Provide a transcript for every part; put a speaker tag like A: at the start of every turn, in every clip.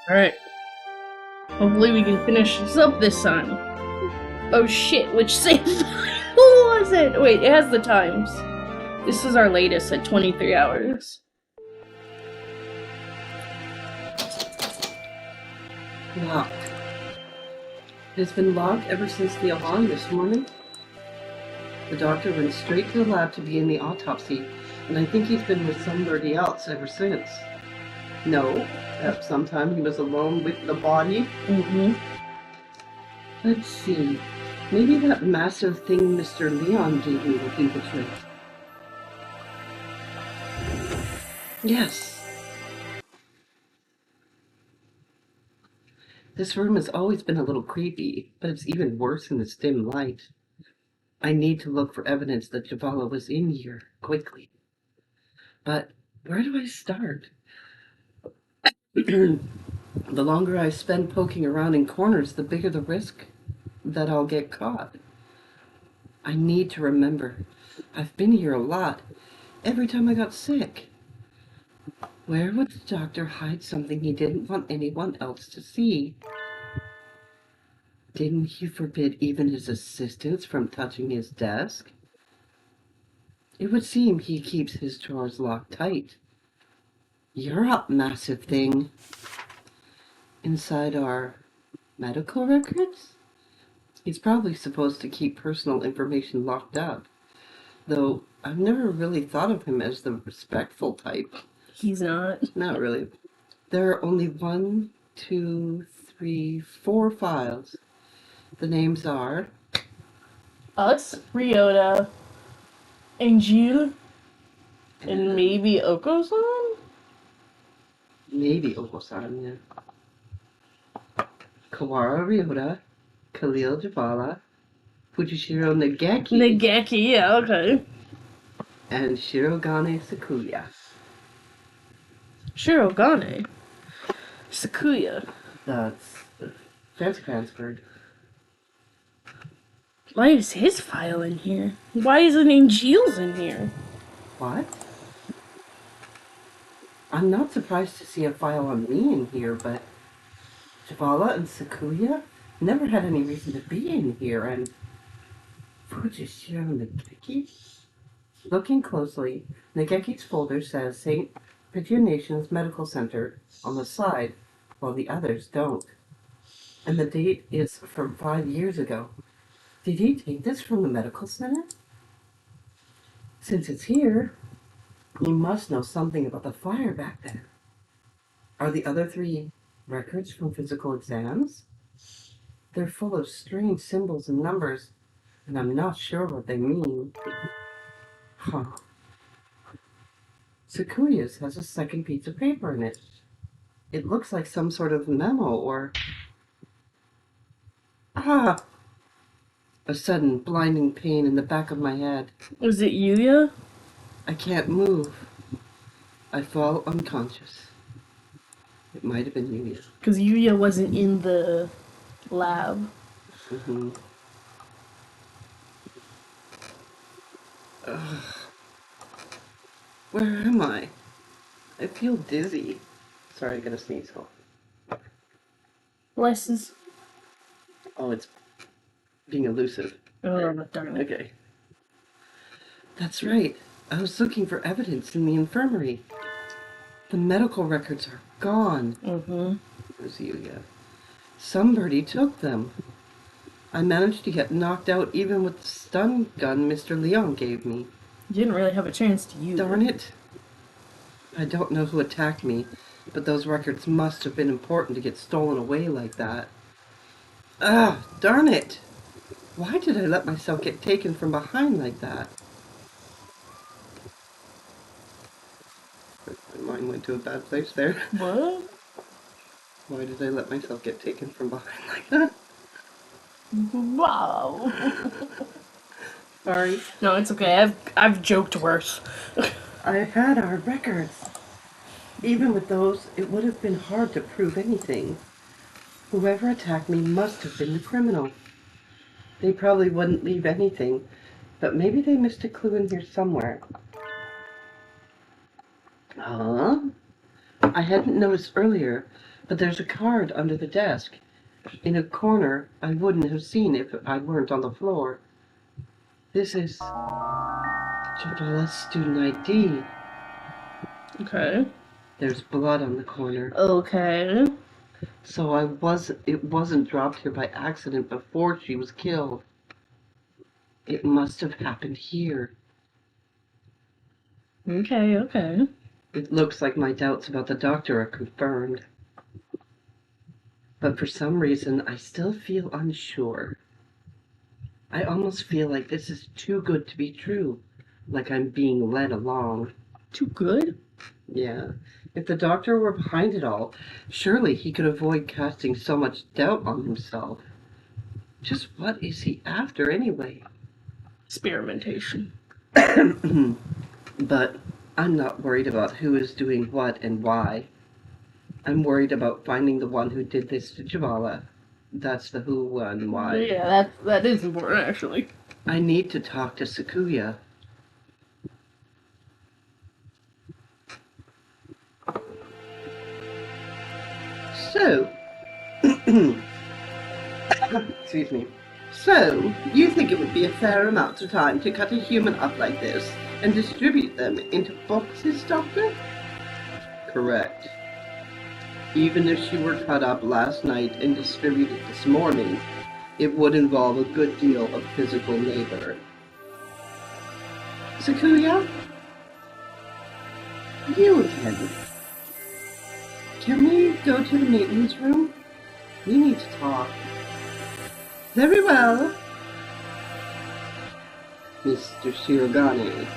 A: Alright. Hopefully we can finish this up this time. Oh shit, which save file was it? Wait, it has the times. This is our latest at 23 hours.
B: Locked. It's been locked ever since the alarm this morning. The doctor went straight to the lab to begin the autopsy, and I think he's been with somebody else ever since. No, at some time he was alone with the body. Let's see. Maybe that massive thing Mr. Leon gave me will do the trick. Yes. This room has always been a little creepy, but it's even worse in this dim light. I need to look for evidence that Javala was in here, quickly. But where do I start? The longer I spend poking around in corners, the bigger the risk that I'll get caught. I need to remember. I've been here a lot, every time I got sick. Where would the doctor hide something he didn't want anyone else to see? Didn't he forbid even his assistants from touching his desk? It would seem he keeps his drawers locked tight. You're up, massive thing. Inside our medical records? He's probably supposed to keep personal information locked up, though I've never really thought of him as the respectful type.
A: He's not.
B: Not really. There are only 1, 2, 3, 4 files. The names are
A: Us, Ryota, Angel, and maybe Oko-san?
B: maybe Okosan, yeah. Kawara Ryota, Khalil Javala, Fujishiro Nageki,
A: Nageki, yeah, okay.
B: and Shirogane Sakuya.
A: Shirogane. Sakuya.
B: That's Fancy Cransford.
A: Why is his file in here? Why isn't Angel's in here?
B: What? I'm not surprised to see a file on me in here, but Javala and Sakuya never had any reason to be in here, and Fujishiro Nageki? Looking closely, Nageki's folder says St. Pitya Nations Medical Center on the side, while the others don't. And the date is from 5 years ago. Did he take this from the medical center? Since it's here, he must know something about the fire back then. Are the other 3 records from physical exams? They're full of strange symbols and numbers, and I'm not sure what they mean. Huh. Sakuya's has a second piece of paper in it. It looks like some sort of memo or... Ah! A sudden blinding pain in the back of my head.
A: Was it Yuya?
B: I can't move. I fall unconscious. It might have been Yuya.
A: Because Yuya wasn't in the lab.
B: Mm-hmm. Ugh. Where am I? I feel dizzy. Sorry, I gotta sneeze.
A: Blesses.
B: Oh, it's being elusive.
A: Oh, darn it.
B: Okay. That's right. I was looking for evidence in the infirmary. The medical records are gone.
A: Mm-hmm.
B: There's Yuya. Somebody took them. I managed to get knocked out even with the stun gun Mr. Leon gave me.
A: You didn't really have a chance to use
B: Darn
A: it.
B: it. I don't know who attacked me, but those records must have been important to get stolen away like that. Ah, darn it. Why did I let myself get taken from behind like that? My mind went to a bad place there.
A: What?
B: Why did I let myself get taken from behind like that?
A: Wow.
B: Sorry.
A: No, it's okay. I've joked worse.
B: I had our records. Even with those, it would have been hard to prove anything. Whoever attacked me must have been the criminal. They probably wouldn't leave anything, but maybe they missed a clue in here somewhere. Huh? I hadn't noticed earlier, but there's a card under the desk. In a corner I wouldn't have seen if I weren't on the floor. This is Jabala's student ID.
A: Okay.
B: There's blood on the corner.
A: Okay.
B: So it wasn't dropped here by accident before she was killed. It must have happened here.
A: Okay.
B: It looks like my doubts about the doctor are confirmed. But for some reason, I still feel unsure. I almost feel like this is too good to be true. Like I'm being led along.
A: Too good?
B: Yeah. If the doctor were behind it all, surely he could avoid casting so much doubt on himself. Just what is he after anyway?
A: Experimentation.
B: But I'm not worried about who is doing what and why. I'm worried about finding the one who did this to Jabala. That's the who and why.
A: Yeah, that is important, actually.
B: I need to talk to Sakuya. So, excuse me. So, you think it would be a fair amount of time to cut a human up like this and distribute them into boxes, Doctor? Correct. Even if she were cut up last night and distributed this morning, it would involve a good deal of physical labor. Sakuya? You again. Can we go to the maintenance room? We need to talk. Very well. Mr. Shirogane.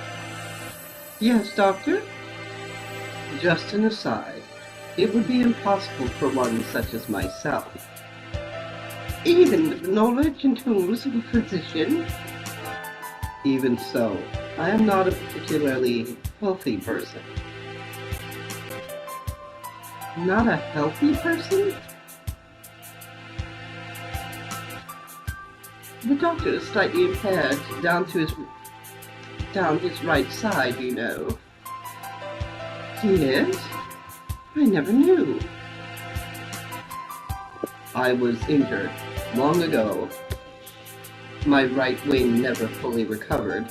B: Yes, Doctor? Just an aside. It would be impossible for one such as myself, even with the knowledge and tools of a physician. Even so, I am not a particularly healthy person. Not a healthy person? The doctor is slightly impaired down his right side, you know. He is? I never knew. I was injured long ago. My right wing never fully recovered,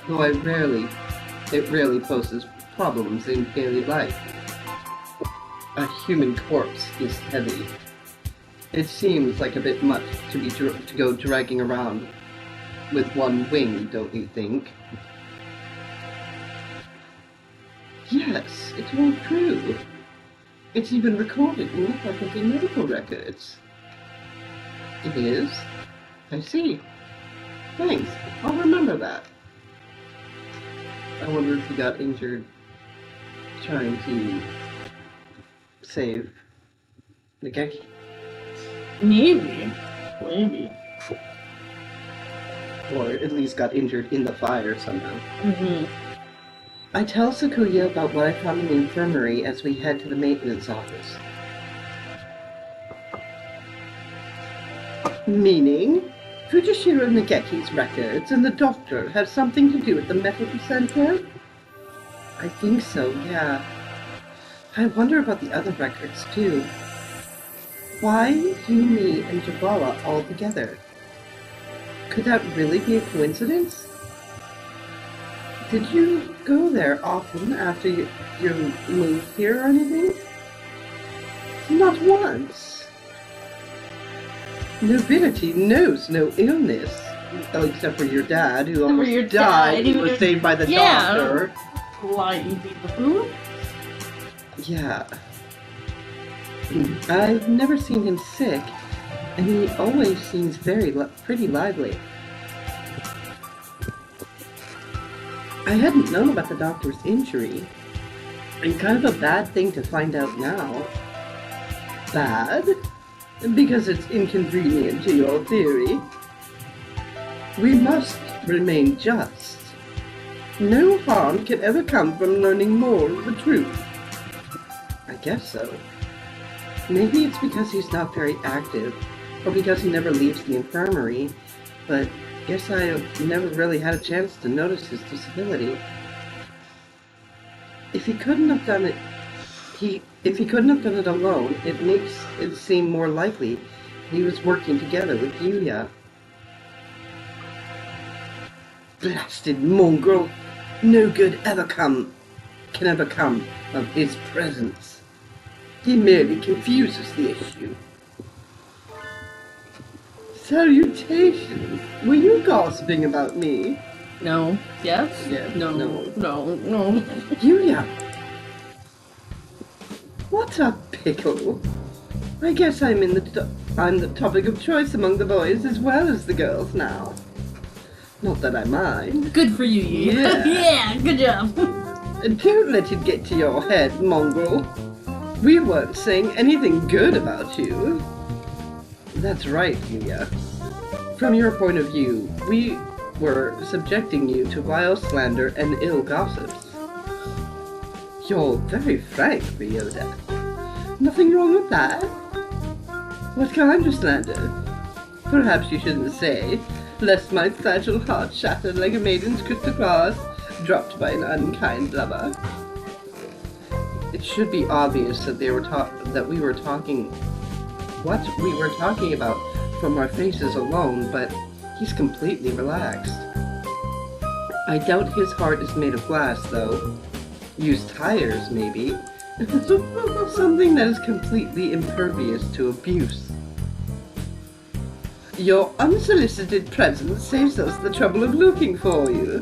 B: though it rarely poses problems in daily life. A human corpse is heavy. It seems like a bit much to go dragging around with one wing, don't you think? Yes, it's all true. It's even recorded in the faculty medical records. It is? I see. Thanks. I'll remember that. I wonder if he got injured trying to save Nageki.
A: Maybe.
B: Or at least got injured in the fire somehow.
A: Mm-hmm.
B: I tell Sakuya about what I found in the infirmary as we head to the maintenance office. Meaning? Fujishiro Nageki's records and the doctor have something to do with the medical center? I think so, yeah. I wonder about the other records, too. Why me, and Jabala all together? Could that really be a coincidence? Did you go there often after you moved here or anything? Not once. Nobility knows no illness. Oh, except for your dad, who almost died. He was saved by the doctor.
A: Lying people.
B: Yeah. I've never seen him sick, and he always seems pretty lively. I hadn't known about the doctor's injury, and kind of a bad thing to find out now. Bad? Because it's inconvenient to your theory. We must remain just. No harm can ever come from learning more of the truth. I guess so. Maybe it's because he's not very active, or because he never leaves the infirmary, but guess I never really had a chance to notice his disability. If he couldn't have done it If he couldn't have done it alone, it makes it seem more likely he was working together with Yuya. Blasted mongrel! No good can ever come of his presence. He merely confuses the issue. Salutations! Were you gossiping about me?
A: No. Yes?
B: Yes.
A: No.
B: No.
A: No.
B: Yuya! What a pickle! I guess I'm the topic of choice among the boys as well as the girls now. Not that I mind.
A: Good for you,
B: Yeah.
A: Yeah, good job.
B: And don't let it get to your head, mongrel. We weren't saying anything good about you. That's right, Yuya. From your point of view, we were subjecting you to vile slander and ill gossips. You're very frank, Ryoda. Nothing wrong with that. What kind of slander? Perhaps you shouldn't say, lest my fragile heart shatter like a maiden's crystal glass dropped by an unkind lover. It should be obvious that we were talking about from our faces alone, but he's completely relaxed. I doubt his heart is made of glass, though. Used tires, maybe. Something that is completely impervious to abuse. Your unsolicited presence saves us the trouble of looking for you.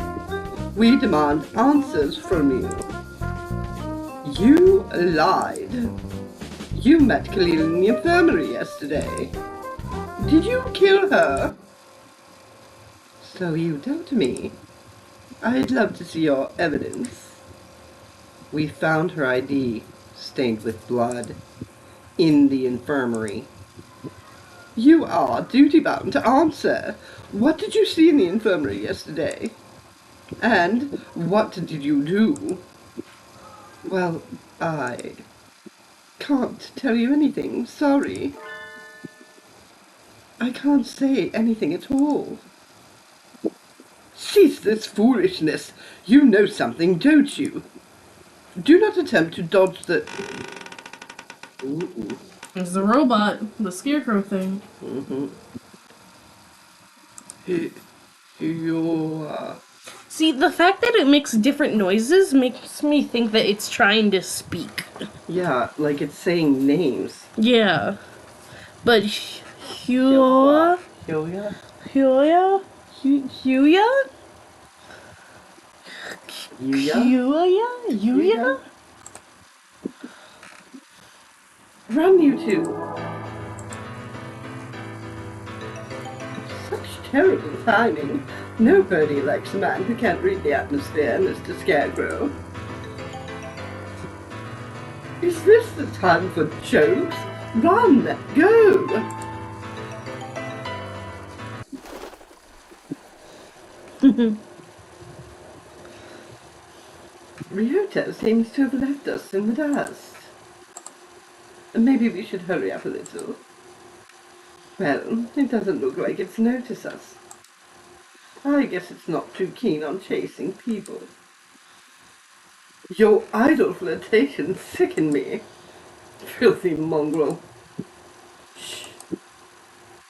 B: We demand answers from you. You lied. You met Khalil in the infirmary yesterday. Did you kill her? So you doubt me. I'd love to see your evidence. We found her ID, stained with blood, in the infirmary. You are duty-bound to answer. What did you see in the infirmary yesterday? And what did you do? Well, I can't tell you anything, sorry. I can't say anything at all. Cease this foolishness. You know something, don't you? Do not attempt to dodge the... Ooh.
A: It's the robot, the scarecrow thing.
B: Mm-hmm. You're...
A: See, the fact that it makes different noises makes me think that it's trying to speak.
B: Yeah, like it's saying names.
A: Yeah. But Huya?
B: Yuya?
A: Huya? Huya?
B: Yuya?
A: Yuya?
B: Run, you two! Such terrible timing. Nobody likes a man who can't read the atmosphere, Mr. Scarecrow. Is this the time for jokes? Run! Go! Ryota seems to have left us in the dust. Maybe we should hurry up a little. Well, it doesn't look like it's noticed us. I guess it's not too keen on chasing people. Your idle flirtations sicken me. Filthy mongrel. Shh.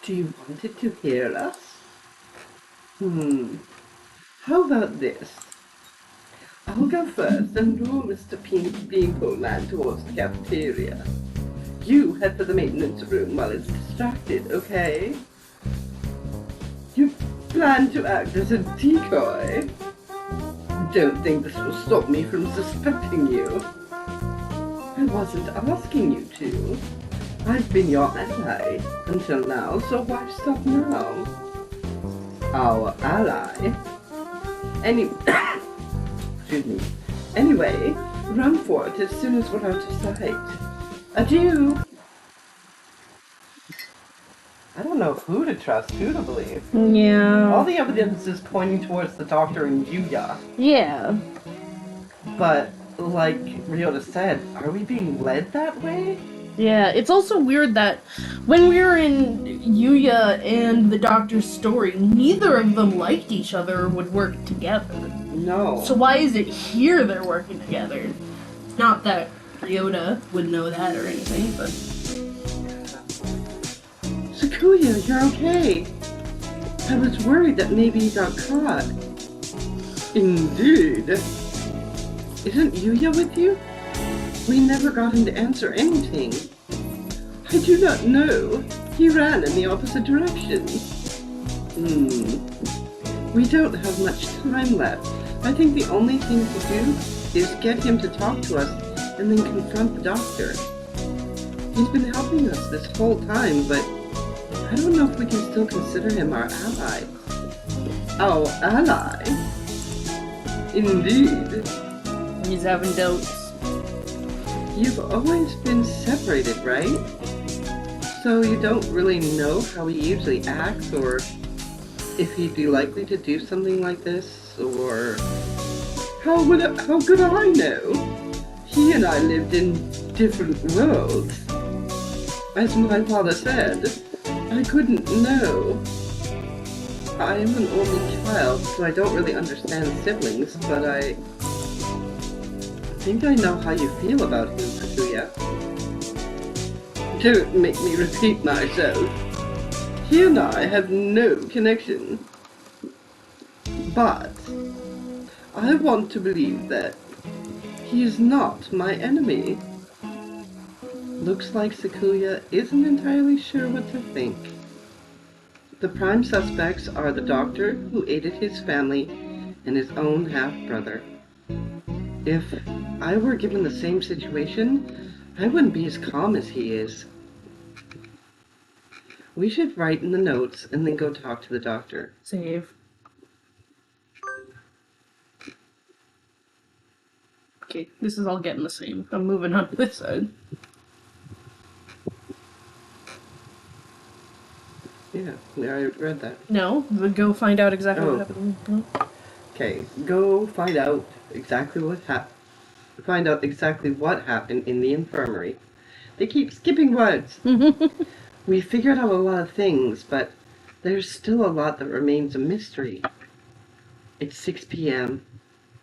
B: Do you want it to hear us? How about this? I'll go first and lure Mr. Beanpole Man towards the cafeteria. You head for the maintenance room while it's distracted, okay? You plan to act as a decoy? Don't think this will stop me from suspecting you. I wasn't asking you to. I've been your ally until now, so why stop now? Our ally? Excuse me. Anyway, run for it as soon as we're out of sight. Adieu! I don't know who to trust, who to believe.
A: Yeah.
B: All the evidence is pointing towards the Doctor and Yuya.
A: Yeah.
B: But, like Ryota said, are we being led that way?
A: Yeah, it's also weird that when we were in Yuya and the Doctor's story, neither of them liked each other or would work together.
B: No.
A: So why is it here they're working together? Not that Yoda would know that or anything, but...
B: Sakuya, you're okay. I was worried that maybe you got caught. Indeed. Isn't Yuya with you? We never got him to answer anything. I do not know. He ran in the opposite direction. We don't have much time left. I think the only thing to do is get him to talk to us and then confront the doctor. He's been helping us this whole time, but I don't know if we can still consider him our ally. Our ally? Indeed.
A: He's having doubts.
B: You've always been separated, right? So you don't really know how he usually acts, or if he'd be likely to do something like this, or... How could I know? He and I lived in different worlds. As my father said, I couldn't know. I am an only child, so I don't really understand siblings, but I think I know how you feel about him, Sakuya. Don't make me repeat myself. He and I have no connection. But I want to believe that he is not my enemy. Looks like Sakuya isn't entirely sure what to think. The prime suspects are the doctor who aided his family and his own half-brother. If I were given the same situation, I wouldn't be as calm as he is. We should write in the notes and then go talk to the doctor.
A: Save. Okay, this is all getting the same. I'm moving on to this side.
B: Yeah, I read that.
A: No, but go find out exactly what happened.
B: Okay, go find out exactly what happened in the infirmary. They keep skipping words. We figured out a lot of things, but there's still a lot that remains a mystery. It's 6 p.m.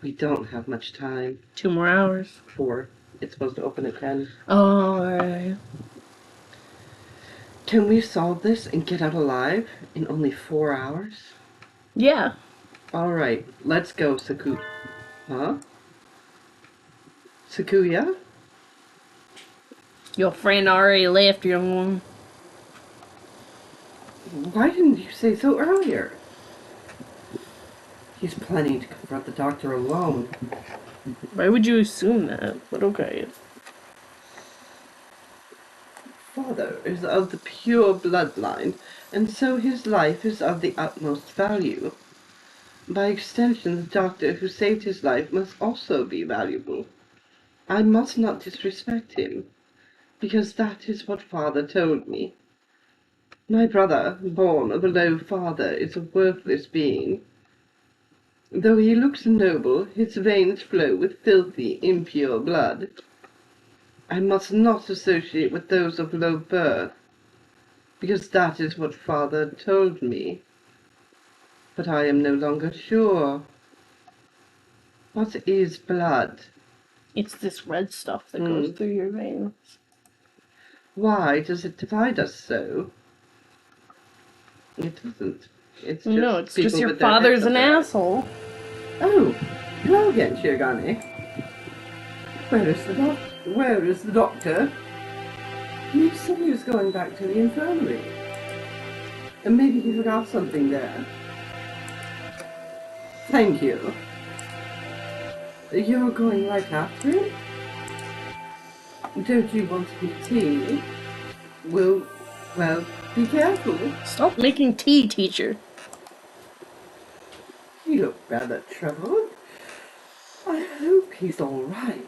B: We don't have much time.
A: 2 more hours.
B: 4. It's supposed to open at 10.
A: Oh, alright.
B: Can we solve this and get out alive in only 4 hours?
A: Yeah.
B: Alright, let's go, Huh? Sakuya?
A: Your friend already left, young one.
B: Why didn't you say so earlier? He's planning to confront the doctor alone.
A: Why would you assume that? But okay.
B: Father is of the pure bloodline, and so his life is of the utmost value. By extension, the doctor who saved his life must also be valuable. I must not disrespect him, because that is what Father told me. My brother, born of a low father, is a worthless being. Though he looks noble, his veins flow with filthy, impure blood. I must not associate with those of low birth, because that is what Father told me. But I am no longer sure. What is blood?
A: It's this red stuff that goes through your veins.
B: Why does it divide us so? It doesn't. It's just
A: no, it's just your
B: with their
A: father's
B: heads
A: an
B: up their
A: asshole.
B: Oh, hello again, Shirogane. Where is the doctor? You said he was going back to the infirmary. And maybe he forgot something there. Thank you. You're going right after him? Don't you want any tea? Well, be careful.
A: Stop making tea, teacher.
B: You look rather troubled. I hope he's all right.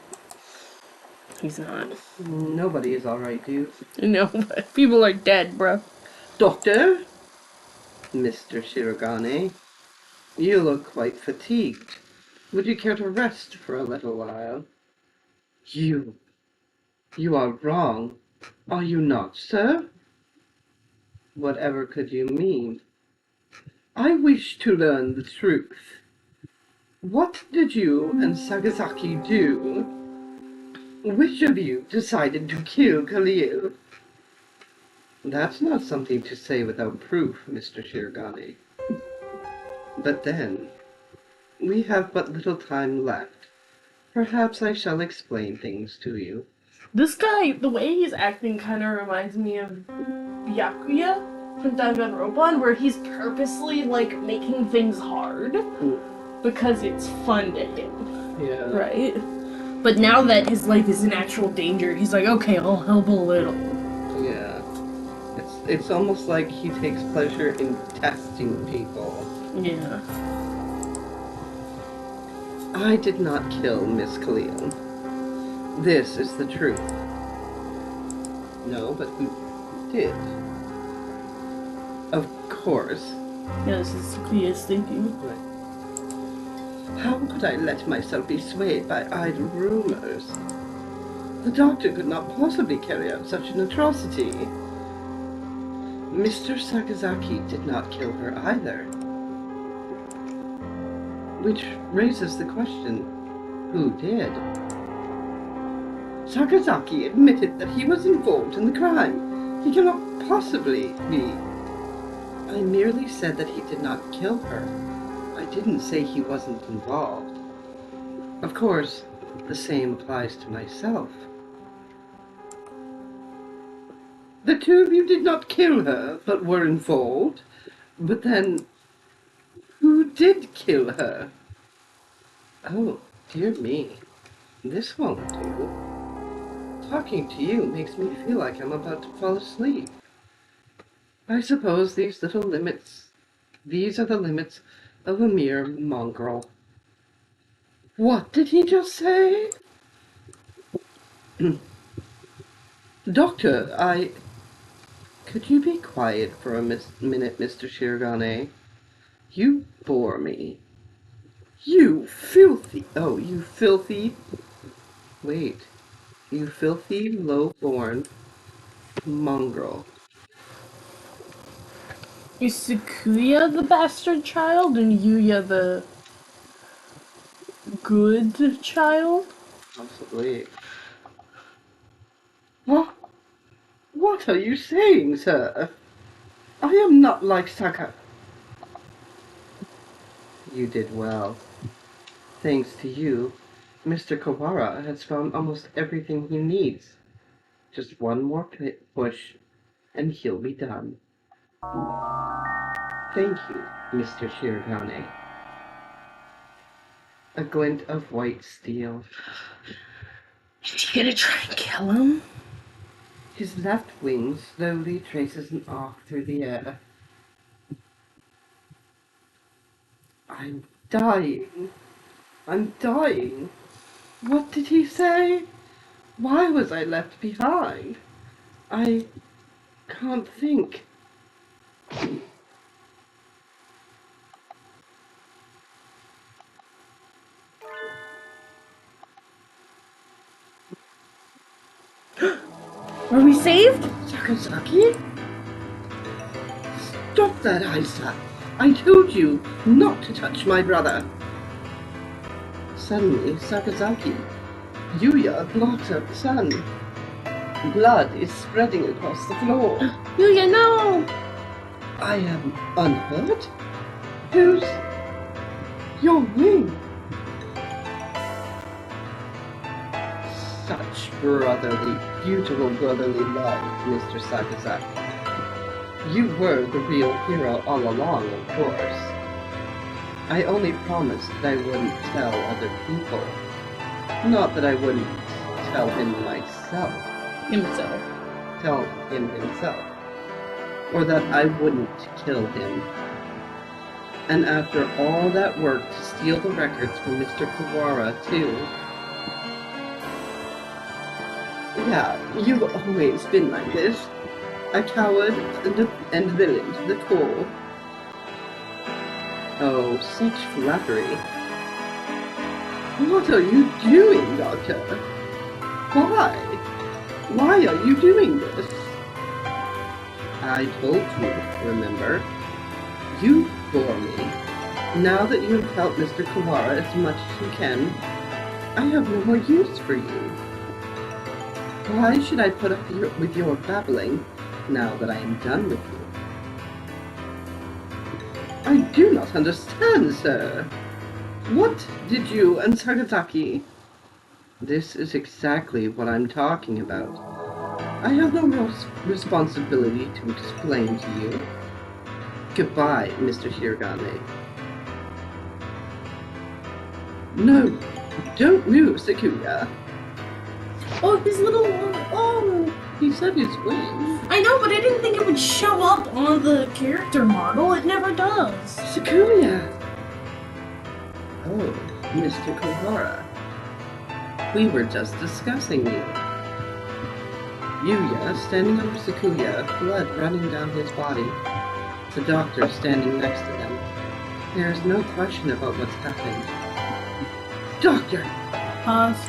A: He's not.
B: Nobody is all right, dude.
A: No, but people are dead, bro.
B: Doctor? Mr. Shirogane, you look quite fatigued. Would you care to rest for a little while? You are wrong. Are you not, sir? Whatever could you mean? I wish to learn the truth. What did you and Sagasaki do? Which of you decided to kill Khalil? That's not something to say without proof, Mr. Shirgani. But then, we have but little time left. Perhaps I shall explain things to you.
A: This guy, the way he's acting kind of reminds me of Byakuya from Danganronpa, where he's purposely, like, making things hard because it's fun to him.
B: Yeah.
A: Right? But now that his life is in actual danger, he's like, okay, I'll help a little.
B: Yeah. It's almost like he takes pleasure in testing people.
A: Yeah.
B: I did not kill Miss Khalil. This is the truth. No, but who did? Of course.
A: Yeah, this is Sukiya's thinking.
B: Right. How could I let myself be swayed by idle rumors? The doctor could not possibly carry out such an atrocity. Mr. Sakazaki did not kill her either. Which raises the question, who did? Sakazaki admitted that he was involved in the crime. He cannot possibly be. I merely said that he did not kill her. I didn't say he wasn't involved. Of course, the same applies to myself. The two of you did not kill her, but were involved. But then, who did kill her? Oh, dear me. This won't do. Talking to you makes me feel like I'm about to fall asleep. I suppose these are the limits of a mere mongrel. What did he just say? Doctor, Could you be quiet for a minute, Mr. Shirogane? You bore me. You filthy... Oh, you filthy... Wait. You filthy, low-born mongrel.
A: Is Sakuya the bastard child and Yuya the good child?
B: Possibly. What are you saying, sir? I am not like Saka. You did well. Thanks to you, Mr. Kawara has found almost everything he needs. Just one more push, and he'll be done. Thank you, Mr. Shirogane. A glint of white steel.
A: Is he gonna try and kill him?
B: His left wing slowly traces an arc through the air. I'm dying. I'm dying. What did he say? Why was I left behind? I can't think.
A: Are we saved?
B: Sakazaki? Stop that, Aisa. I told you not to touch my brother. Suddenly, Sakazaki, Yuya blocks out the sun. Blood is spreading across the floor.
A: Yuya, no!
B: I am unhurt? Who's your wing? Such beautiful brotherly love, Mr. Sakazaki. You were the real hero all along, of course. I only promised that I wouldn't tell other people. Not that I wouldn't tell him myself. Tell him himself. Or that I wouldn't kill him. And after all that work to steal the records from Mr. Kawara, too. Yeah, you've always been like this. A coward and villain to the core. Oh, such flattery. What are you doing, Doctor? Why? Why are you doing this? I told you, remember? You bore me. Now that you have helped Mr. Kawara as much as you can, I have no more use for you. Why should I put up with your babbling now that I am done with you? I do not understand, sir. What did you and Sagataki? This is exactly what I'm talking about. I have no responsibility to explain to you. Goodbye, Mr. Hiragane. No, don't move, Sakuya.
A: Oh, his little... Oh!
B: He said his wings.
A: I know, but I didn't think it would show up on the character model. It never does.
B: Sakuya! Oh, Mr. Kohara. We were just discussing you. Yuya standing over Sakuya, blood running down his body. The doctor standing next to them. There is no question about what's happened. Doctor!
A: Pause.